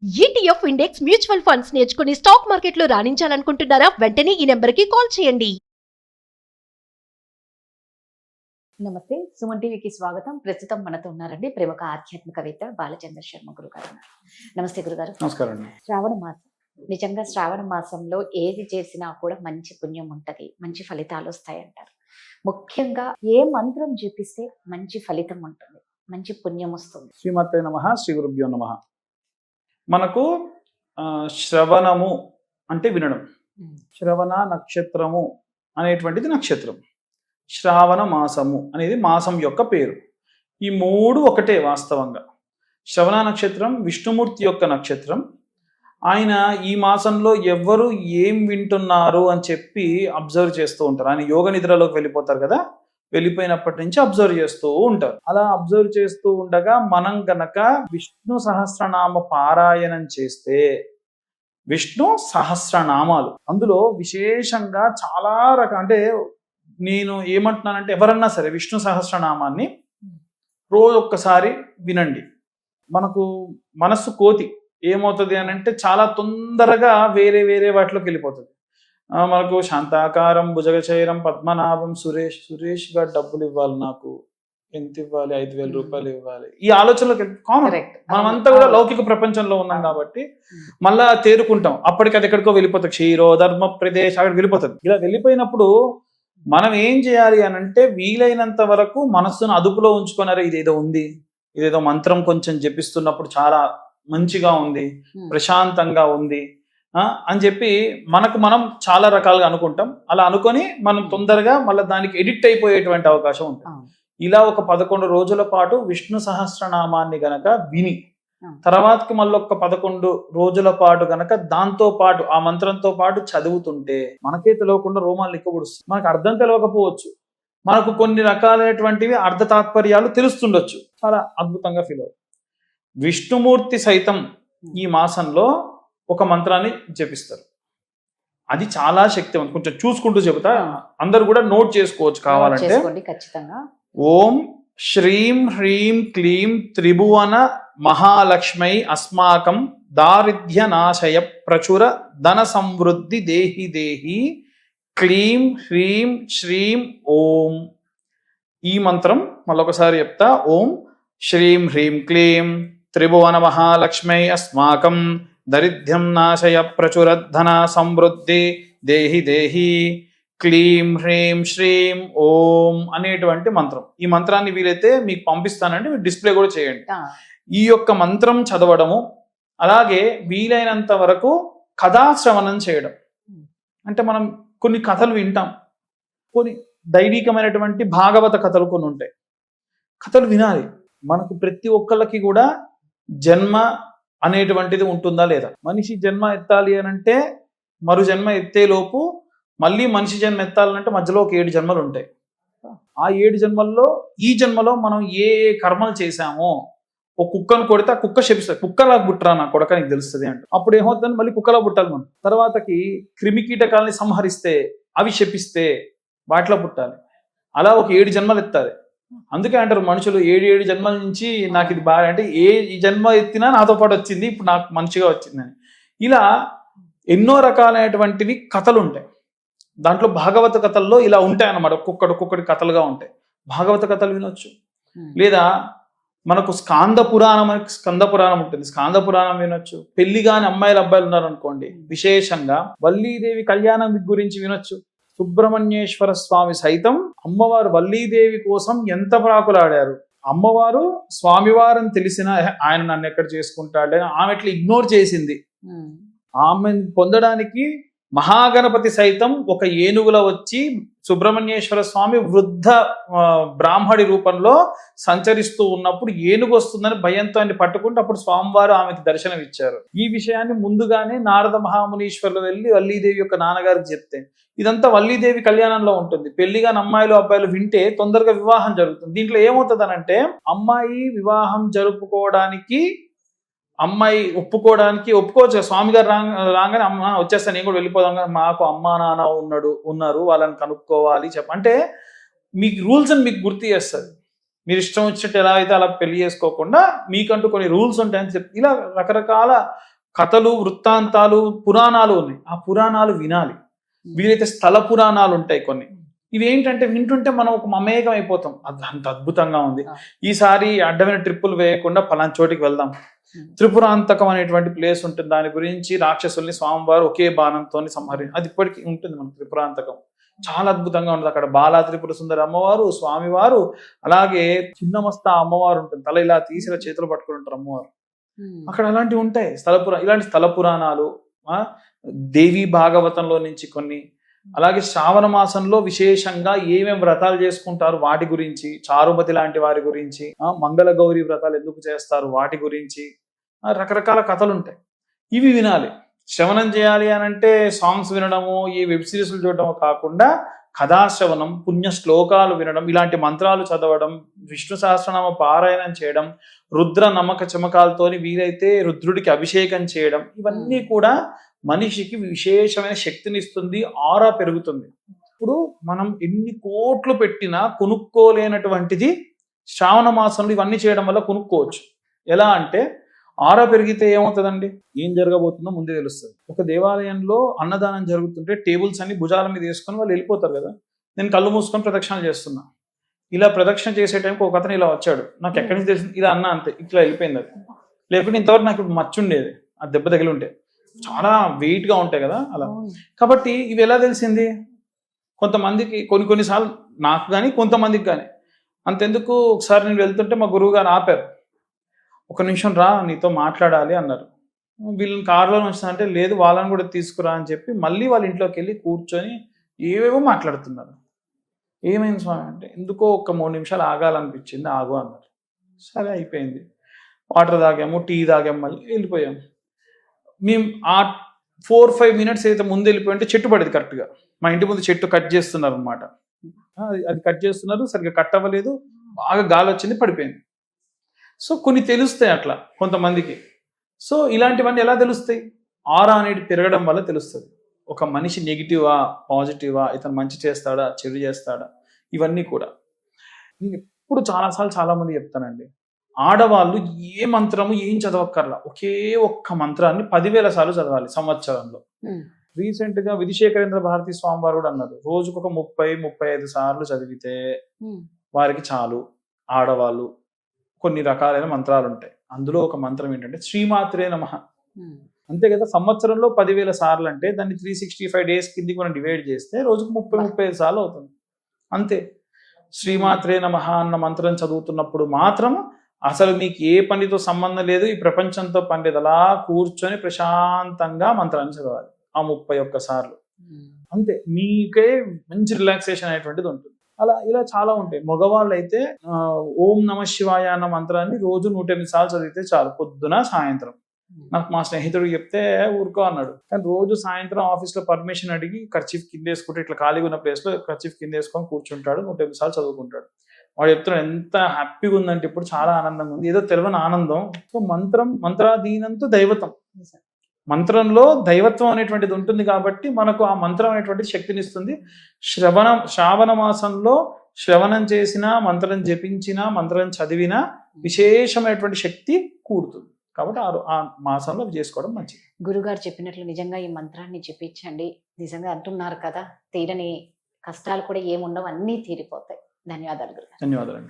ETF index mutual funds నేర్చుకుని stock మార్కెట్లో రాణించాలనుకుంటున్నారా? వెంటనే ఈ నెంబర్కి కాల్ చేయండి. నమస్తే, సుమన్ టీవీకి స్వాగతం. ప్రస్తుతం మనతో ఉన్నారండి ప్రముఖ ఆధ్యాత్మికవేత్త బాలచంద్ర శర్మ గురుగారు. నమస్తే గురుగారు. నమస్కారం అండి. శ్రావణ మాసం, నిజంగా శ్రావణ మాసంలో ఏది చేసినా కూడా మంచి పుణ్యం ఉంటది, మంచి ఫలితాలు వస్తాయి అంటారు. ముఖ్యంగా ఏ మంత్రం జపిస్తే మంచి ఫలితం ఉంటుంది, మంచి పుణ్యం వస్తుంది? శ్రీమతే నమః, శ్రీ గురుభ్యో నమః. మనకు శ్రవణము అంటే వినడం, శ్రవణ నక్షత్రము అనేటువంటిది నక్షత్రం, శ్రావణ మాసము అనేది మాసం యొక్క పేరు. ఈ మూడు ఒకటే వాస్తవంగా. శ్రవణ నక్షత్రం విష్ణుమూర్తి యొక్క నక్షత్రం. ఆయన ఈ మాసంలో ఎవరు ఏం వింటున్నారు అని చెప్పి అబ్జర్వ్ చేస్తూ ఉంటారు. ఆయన యోగ నిద్రలోకి వెళ్ళిపోతారు కదా, వెళ్ళిపోయినప్పటి నుంచి అబ్జర్వ్ చేస్తూ ఉంటారు. అలా అబ్జర్వ్ చేస్తూ ఉండగా మనం గనక విష్ణు సహస్రనామ పారాయణం చేస్తే, విష్ణు సహస్రనామాలు అందులో విశేషంగా చాలా అంటే నేను ఏమంటున్నానంటే, ఎవరన్నా సరే విష్ణు సహస్రనామాన్ని రోజు ఒక్కసారి వినండి. మనకు మనస్సు కోతి ఏమవుతుంది అని అంటే చాలా తొందరగా వేరే వేరే వాటిలోకి వెళ్ళిపోతుంది. మనకు శాంతాకారం భుజగచైరం పద్మనాభం సురేష్ గారు డబ్బులు ఇవ్వాలి, నాకు ఎంత ఇవ్వాలి, 5,000 రూపాయలు ఇవ్వాలి, ఈ ఆలోచనలోకి కామన్. మనమంతా కూడా లౌకిక ప్రపంచంలో ఉన్నాం కాబట్టి మళ్ళా తేరుకుంటాం. అప్పటికి అది ఎక్కడికో వెళ్ళిపోతుంది, క్షీరో ధర్మ ప్రదేశ్ అక్కడికి వెళ్ళిపోతుంది. ఇలా వెళ్ళిపోయినప్పుడు మనం ఏం చేయాలి అని అంటే, వీలైనంత వరకు మనస్సును అదుపులో ఉంచుకున్నారా, ఇదేదో ఉంది, ఇదేదో మంత్రం కొంచెం జపిస్తున్నప్పుడు చాలా మంచిగా ఉంది, ప్రశాంతంగా ఉంది అని చెప్పి మనకు మనం చాలా రకాలుగా అనుకుంటాం. అలా అనుకొని మనం తొందరగా మళ్ళీ దానికి ఎడిక్ట్ అయిపోయేటువంటి అవకాశం ఉంటుంది. ఇలా ఒక 11 రోజుల పాటు విష్ణు సహస్రనామాన్ని గనక విని, తర్వాతకి మళ్ళీ ఒక 11 రోజుల పాటు గనక దాంతో పాటు ఆ మంత్రంతో పాటు చదువుతుంటే మనకే తెలియకుండా రోమాలు ఎక్కబడుస్తుంది. మనకు అర్థం తెలియకపోవచ్చు, మనకు కొన్ని రకాలైనటువంటివి అర్ధ తాత్పర్యాలు తెలుస్తుండొచ్చు. చాలా అద్భుతంగా ఫీల్ అవుతుంది. విష్ణుమూర్తి సైతం ఈ మాసంలో ఒక మంత్రాన్ని జపిస్తారు. అది చాలా శక్తివంతం. కొంచెం చూసుకుంటూ చెబుతా, అందరు కూడా నోట్ చేసుకోవచ్చు కావాలంటే. ఖచ్చితంగా. ఓం శ్రీం హ్రీం క్లీం త్రిభువన మహాలక్ష్మై అస్మాకం దారిద్ర్య నాశయ ప్రచుర ధన సమృద్ధి దేహి దేహి క్లీం హ్రీం శ్రీం ఓం. ఈ మంత్రం మళ్ళొకసారి చెప్తా. ఓం శ్రీం హ్రీం క్లీం త్రిభువన మహాలక్ష్మై అస్మాకం దరిద్ర్యం నాశయ ప్రచుర ధన సమృద్ధి దేహి దేహి క్లీం హ్రీం శ్రీం ఓం అనేటువంటి మంత్రం. ఈ మంత్రాన్ని వీలైతే మీకు పంపిస్తానండి, మీరు డిస్ప్లే కూడా చేయండి. ఈ యొక్క మంత్రం చదవడము, అలాగే వీలైనంత వరకు కథాశ్రవణం చేయడం. అంటే మనం కొన్ని కథలు వింటాం, కొన్ని దైవికమైనటువంటి భాగవత కథలు కొన్ని ఉంటాయి, కథలు వినాలి. మనకు ప్రతి ఒక్కళ్ళకి కూడా జన్మ అనేటువంటిది ఉంటుందా లేదా? మనిషి జన్మ ఎత్తాలి అని అంటే, మరు జన్మ ఎత్తేలోపు మళ్ళీ మనిషి జన్మ ఎత్తాలంటే మధ్యలో ఒక 7 జన్మలు ఉంటాయి. ఆ 7 జన్మల్లో ఈ జన్మలో మనం ఏ కర్మలు చేశామో, ఒక కుక్కను కొడితే ఆ కుక్క శపిస్తుంది, కుక్కలా పుట్టరా నా కొడక నీకు తెలుస్తుంది అంటే. అప్పుడు ఏమవుతుందని మళ్ళీ కుక్కలా పుట్టాలి మనం. తర్వాతకి క్రిమి కీటకాలని సంహరిస్తే అవి శపిస్తే వాటిలో పుట్టాలి. అలా ఒక 7 జన్మలు ఎత్తాలి. అందుకే అంటారు మనుషులు 7 జన్మల నుంచి నాకు ఇది బాగా అంటే, ఈ జన్మ ఎత్తినా నాతో పాటు వచ్చింది, ఇప్పుడు నాకు మంచిగా వచ్చిందని. ఇలా ఎన్నో రకాలైనటువంటివి కథలు ఉంటాయి. దాంట్లో భాగవత కథల్లో ఇలా ఉంటాయి అన్నమాట. ఒక్కొక్కటి కథలుగా ఉంటాయి. భాగవత కథలు వినొచ్చు. లేదా మనకు స్కంద పురాణం ఉంటుంది, స్కంద పురాణం వినొచ్చు. పెళ్లి కాని అమ్మాయిలు అబ్బాయిలు ఉన్నారు అనుకోండి, విశేషంగా వల్లీదేవి కళ్యాణం గురించి వినొచ్చు. సుబ్రహ్మణ్యేశ్వర స్వామి సైతం అమ్మవారు వల్లీదేవి కోసం ఎంత ప్రాకులాడారు. అమ్మవారు స్వామివారని తెలిసిన ఆయన నన్ను ఎక్కడ చేసుకుంటాడే, ఆమె ఎట్లా ఇగ్నోర్ చేసింది. ఆమెను పొందడానికి మహాగణపతి సైతం ఒక ఏనుగులో వచ్చి సుబ్రహ్మణ్యేశ్వర స్వామి వృద్ధ బ్రాహ్మడి రూపంలో సంచరిస్తూ ఉన్నప్పుడు ఏనుగు వస్తుందని భయంతో ఆయన పట్టుకుంటే అప్పుడు స్వామివారు ఆమెకి దర్శనం ఇచ్చారు. ఈ విషయాన్ని ముందుగానే నారద మహామునీశ్వరులు వెళ్ళి వల్లీదేవి యొక్క నాన్నగారికి చెప్తే, ఇదంతా వల్లీదేవి కళ్యాణంలో ఉంటుంది. పెళ్లిగా అమ్మాయిలు అబ్బాయిలు వింటే తొందరగా వివాహం జరుగుతుంది. దీంట్లో ఏమవుతుంది అనంటే, అమ్మాయి వివాహం జరుపుకోవడానికి, అమ్మాయి ఒప్పుకోవచ్చు. స్వామి గారు రాగానే అమ్మ వచ్చేస్తాను, నేను కూడా వెళ్ళిపోదాం, మాకు అమ్మా నాన్న ఉన్నారు, వాళ్ళని కనుక్కోవాలి అంటే మీకు రూల్స్ అని మీకు గుర్తు చేస్తుంది. మీరు ఇష్టం వచ్చినట్టు ఎలా అయితే అలా పెళ్లి చేసుకోకుండా మీకంటూ కొన్ని రూల్స్ ఉంటాయని చెప్పి ఇలా రకరకాల కథలు, వృత్తాంతాలు, పురాణాలు ఉన్నాయి. ఆ పురాణాలు వినాలి. వీలైతే స్థల పురాణాలు ఉంటాయి కొన్ని. ఇవి ఏంటంటే వింటుంటే మనం ఒక మమేకం అయిపోతాం. అది అంత అద్భుతంగా ఉంది. ఈసారి అడ్డమైన ట్రిప్పులు వేయకుండా పలానా చోటికి వెళ్దాం. త్రిపురాంతకం అనేటువంటి ప్లేస్ ఉంటుంది. దాని గురించి రాక్షసుల్ని స్వామివారు ఒకే బాణంతో అది ఇప్పటికీ ఉంటుంది మన త్రిపురాంతకం. చాలా అద్భుతంగా ఉంటుంది. అక్కడ బాలా త్రిపుర సుందరి అమ్మవారు, స్వామివారు, అలాగే చిన్నమస్త అమ్మవారు ఉంటుంది. తల ఇలా తీసి ఇలా చేతులు పట్టుకుని ఉంటారు అమ్మవారు. అక్కడ అలాంటివి ఉంటాయి. ఇలాంటి స్థల పురాణాలు, దేవి భాగవతంలో నుంచి కొన్ని, అలాగే శ్రావణ మాసంలో విశేషంగా ఏమేమి వ్రతాలు చేసుకుంటారు వాటి గురించి, చారుమతి లాంటి వారి గురించి, మంగళ గౌరీ వ్రతాలు ఎందుకు చేస్తారు వాటి గురించి రకరకాల కథలు ఉంటాయి. ఇవి వినాలి. శ్రవణం చేయాలి అని అంటే సాంగ్స్ వినడము, ఈ వెబ్ సిరీస్లు చూడడము కాకుండా కథాశ్రవణం, పుణ్య శ్లోకాలు వినడం, ఇలాంటి మంత్రాలు చదవడం, విష్ణు సహస్రనామ పారాయణం చేయడం, రుద్ర నమ్మక చమకాలతోని వీలైతే రుద్రుడికి అభిషేకం చేయడం, ఇవన్నీ కూడా మనిషికి విశేషమైన శక్తిని ఇస్తుంది. ఆరా పెరుగుతుంది. ఇప్పుడు మనం ఎన్ని కోట్లు పెట్టినా కొనుక్కోలేనటువంటిది శ్రావణ మాసంలో ఇవన్నీ చేయడం వల్ల కొనుక్కోవచ్చు. ఎలా అంటే ఆరా పెరిగితే ఏమవుతుందండి, ఏం జరగబోతుందో ముందే తెలుస్తుంది. ఒక దేవాలయంలో అన్నదానం జరుగుతుంటే టేబుల్స్ అన్ని భుజాల మీద వేసుకొని వాళ్ళు వెళ్ళిపోతారు కదా. నేను కళ్ళు మూసుకొని ప్రదక్షిణలు చేస్తున్నా. ఇలా ప్రదక్షిణ చేసే టైంకి ఒక అతను ఇలా వచ్చాడు. నాకు ఎక్కడి నుంచి తెలిసింది, ఇలా అన్నా అంతే, ఇట్లా వెళ్ళిపోయింది అది. లేకపోతే ఇంతవరకు నాకు మచ్చ ఉండేది, ఆ దెబ్బ తగిలి ఉంటే. చాలా వెయిట్ గా ఉంటాయి కదా అలా. కాబట్టి ఇవి ఎలా తెలిసింది, కొంతమందికి కొన్నిసార్లు నాకు కానీ కొంతమందికి కానీ. అంతెందుకు, ఒకసారి నేను వెళ్తుంటే మా గురువు గారు ఆపారు. ఒక నిమిషం రా, నీతో మాట్లాడాలి అన్నారు. వీళ్ళని కారులో వచ్చిందంటే లేదు వాళ్ళని కూడా తీసుకురా అని చెప్పి మళ్ళీ వాళ్ళ ఇంట్లోకి వెళ్ళి కూర్చొని ఏవేవో మాట్లాడుతున్నారు. ఏమైంది స్వామి అంటే, ఎందుకో ఒక 3 నిమిషాలు ఆగాలనిపించింది, ఆగు అన్నారు. సరే అయిపోయింది. వాటర్ తాగాము, టీ తాగాము, మళ్ళీ వెళ్ళిపోయాము. మేము ఆ 4-5 మినిట్స్ అయితే ముందు వెళ్ళిపోయింటే చెట్టు పడేది కరెక్ట్గా. మా ఇంటి ముందు చెట్టు కట్ చేస్తున్నారు అనమాట. అది కట్ చేస్తున్నారు, సరిగ్గా కట్ అవ్వలేదు, బాగా గాలి వచ్చింది, పడిపోయింది. సో కొన్ని తెలుస్తాయి అట్లా కొంతమందికి. సో ఇలాంటివన్నీ ఎలా తెలుస్తాయి, ఆరా అనేది పెరగడం వల్ల తెలుస్తుంది. ఒక మనిషి నెగిటివా పాజిటివా, ఇతను మంచి చేస్తాడా చెడు చేస్తాడా, ఇవన్నీ కూడా. నేను ఎప్పుడు చాలాసార్లు చాలా మంది చెప్తానండి, ఆడవాళ్ళు ఏ మంత్రము ఏం చదవక్కర్లా, ఒకే ఒక్క మంత్రాన్ని 10,000 సార్లు చదవాలి సంవత్సరంలో. రీసెంట్ గా విధిశేఖరేంద్ర భారతి స్వామి వారు కూడా అన్నారు, రోజుకు ఒక 30-35 సార్లు చదివితే వారికి చాలు. ఆడవాళ్ళు కొన్ని రకాలైన మంత్రాలు ఉంటాయి. అందులో ఒక మంత్రం ఏంటంటే శ్రీమాత్రే నమః. అంతే కదా, సంవత్సరంలో 10,000 సార్లు అంటే దాన్ని 365 డేస్ కిందికి మనం డివైడ్ చేస్తే రోజుకు 30-35 సార్లు అవుతుంది. అంతే. శ్రీమాత్రే నమః అన్న మంత్రం చదువుతున్నప్పుడు మాత్రం అసలు మీకు ఏ పనితో సంబంధం లేదు, ఈ ప్రపంచంతో పని లేదు, అలా కూర్చొని ప్రశాంతంగా మంత్రాన్ని చదవాలి ఆ 31 సార్లు. అంతే, మీకే మంచి రిలాక్సేషన్ అనేటువంటిది ఉంటుంది. ఇలా చాలా ఉంటాయి. మగవాళ్ళు అయితే ఓం నమ శివాయ అన్న మంత్రాన్ని రోజు 108 సార్లు చదివితే చాలు, పొద్దున సాయంత్రం. నాకు మా స్నేహితుడు చెప్తే ఊరుకో అన్నాడు. కానీ రోజు సాయంత్రం ఆఫీస్ లో పర్మిషన్ అడిగి కర్చీఫ్ కింద వేసుకుంటే, ఇట్లా ఖాళీగా ఉన్న ప్లేస్ లో కర్చీఫ్ కింద వేసుకొని కూర్చుంటాడు, 108 సార్లు చదువుకుంటాడు. వాడు చెప్తున్నాడు ఎంత హ్యాపీగా ఉందంటే ఇప్పుడు చాలా ఆనందంగా ఉంది, ఏదో తెలియని ఆనందం. సో మంత్రాధీనంతో దైవతం, మంత్రంలో దైవత్వం అనేటువంటిది ఉంటుంది కాబట్టి మనకు ఆ మంత్రం అనేటువంటి శక్తిని ఇస్తుంది. శ్రావణ మాసంలో శ్రవణం చేసినా, మంత్రం జపించినా, మంత్రం చదివినా విశేషమైనటువంటి శక్తి కూడుతుంది. కాబట్టి ఆ మాసంలో చేసుకోవడం మంచిది. గురుగారు చెప్పినట్లు నిజంగా ఈ మంత్రాన్ని జపించండి. నిజంగా అంటున్నారు కదా, తీరని కష్టాలు కూడా ఏముండవు, అన్నీ తీరిపోతాయి. ధన్యవాదాలు గురుగారు. ధన్యవాదాలు.